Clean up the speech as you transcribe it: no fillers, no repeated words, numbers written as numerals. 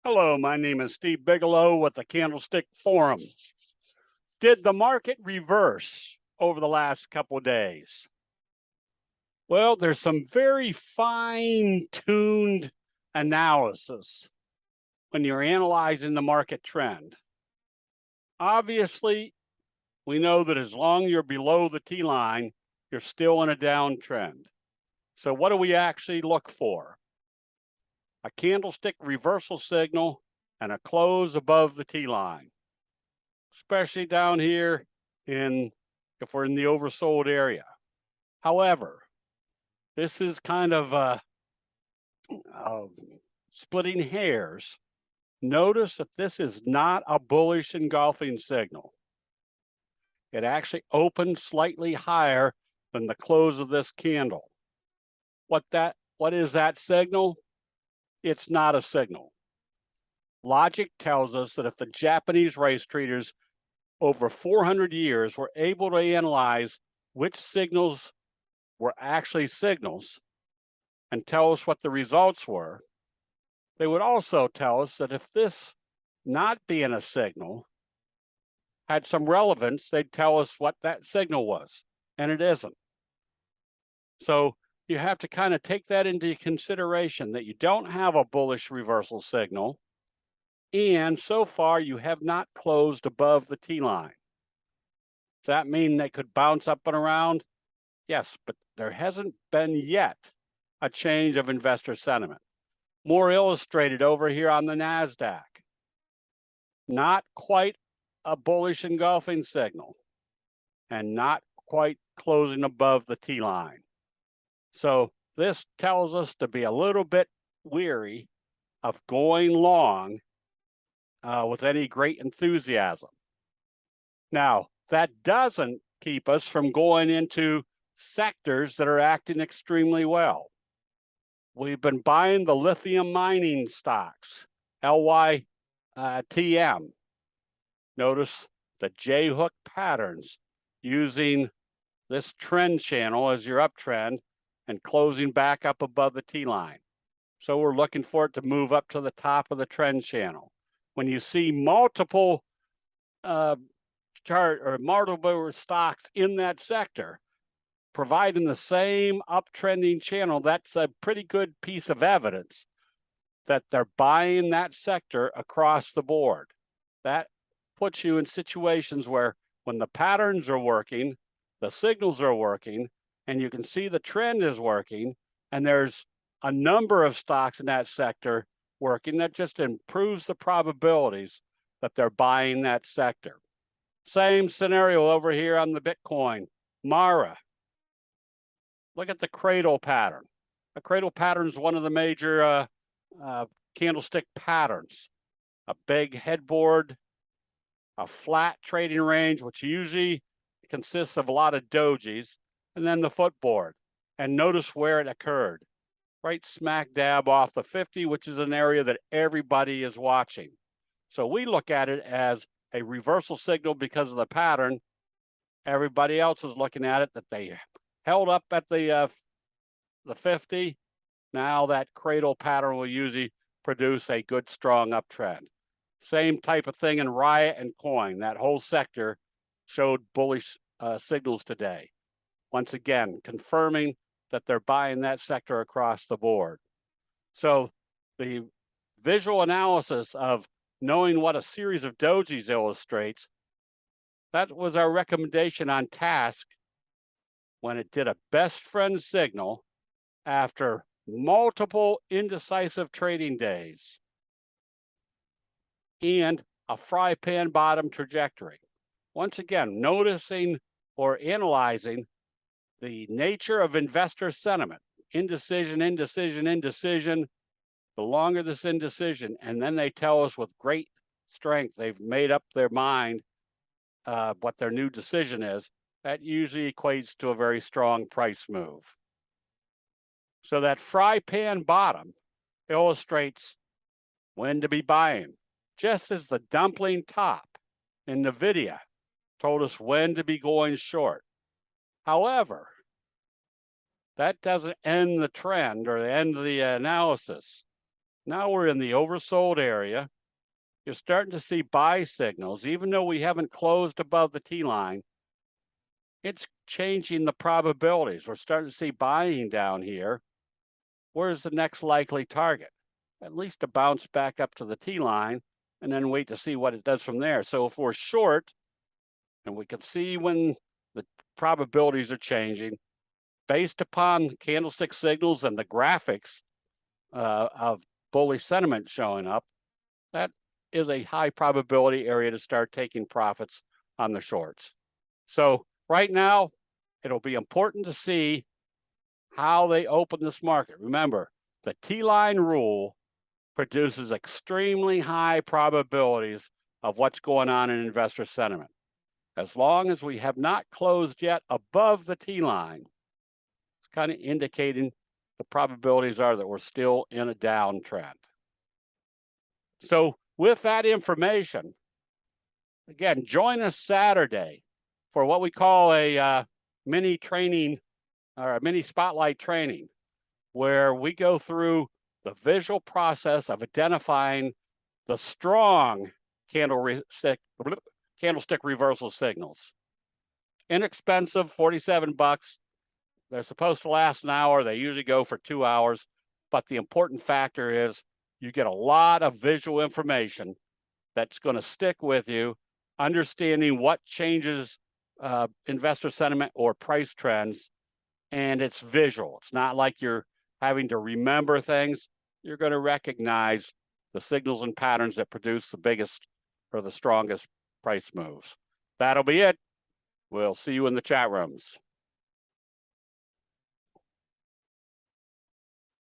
Hello, my name is Steve Bigelow with the Candlestick Forum. Did the market reverse over the last couple of days? Well, there's some very fine-tuned analysis when you're analyzing the market trend. Obviously, we know that as long as you're below the T-line, you're still in a downtrend. So what do we actually look for? A candlestick reversal signal and a close above the T-line, especially down here if we're in the oversold area. However, this is kind of splitting hairs. Notice that this is not a bullish engulfing signal. It actually opened slightly higher than the close of this candle. What is that signal? It's not a signal. Logic tells us that if the Japanese race traders over 400 years were able to analyze which signals were actually signals and tell us what the results were, they would also tell us that if this not being a signal had some relevance, they'd tell us what that signal was, and it isn't. So you have to kind of take that into consideration, that you don't have a bullish reversal signal, and so far you have not closed above the T-line. Does that mean they could bounce up and around? Yes, but there hasn't been yet a change of investor sentiment. More illustrated over here on the NASDAQ. Not quite a bullish engulfing signal and not quite closing above the T-line. So this tells us to be a little bit weary of going long with any great enthusiasm. Now, that doesn't keep us from going into sectors that are acting extremely well. We've been buying the lithium mining stocks, LYTM. Notice the J-hook patterns using this trend channel as your uptrend and closing back up above the T-line. So we're looking for it to move up to the top of the trend channel. When you see multiple multiple stocks in that sector providing the same uptrending channel, that's a pretty good piece of evidence that they're buying that sector across the board. That puts you in situations where when the patterns are working, the signals are working, and you can see the trend is working, and there's a number of stocks in that sector working, that just improves the probabilities that they're buying that sector. Same scenario over here on the Bitcoin, Mara. Look at the cradle pattern. The cradle pattern is one of the major candlestick patterns. A big headboard, a flat trading range, which usually consists of a lot of dojis, and then the footboard. And notice where it occurred. Right smack dab off the 50, which is an area that everybody is watching. So we look at it as a reversal signal because of the pattern. Everybody else is looking at it that they held up at the 50. Now that cradle pattern will usually produce a good, strong uptrend. Same type of thing in Riot and Coin. That whole sector showed bullish signals today. Once again, confirming that they're buying that sector across the board. So the visual analysis of knowing what a series of dojis illustrates, that was our recommendation on task when it did a best friend signal after multiple indecisive trading days and a fry pan bottom trajectory. Once again, noticing or analyzing the nature of investor sentiment, indecision, indecision, indecision. The longer this indecision, and then they tell us with great strength they've made up their mind what their new decision is, that usually equates to a very strong price move. So that fry pan bottom illustrates when to be buying, just as the dumpling top in NVIDIA told us when to be going short. However, that doesn't end the trend or end the analysis. Now we're in the oversold area. You're starting to see buy signals, even though we haven't closed above the T line. It's changing the probabilities. We're starting to see buying down here. Where's the next likely target? At least to bounce back up to the T line and then wait to see what it does from there. So if we're short, and we can see when the probabilities are changing based upon candlestick signals and the graphics of bullish sentiment showing up, that is a high probability area to start taking profits on the shorts. So right now, it'll be important to see how they open this market. Remember, the T-line rule produces extremely high probabilities of what's going on in investor sentiment. As long as we have not closed yet above the T-line, it's kind of indicating the probabilities are that we're still in a downtrend. So with that information, again, join us Saturday for what we call a mini training or a mini spotlight training, where we go through the visual process of identifying the strong candlestick reversal signals. Inexpensive, 47 bucks. They're supposed to last an hour. They usually go for 2 hours. But the important factor is you get a lot of visual information that's going to stick with you, understanding what changes investor sentiment or price trends, and it's visual. It's not like you're having to remember things. You're going to recognize the signals and patterns that produce the biggest or the strongest price moves. That'll be it. We'll see you in the chat rooms.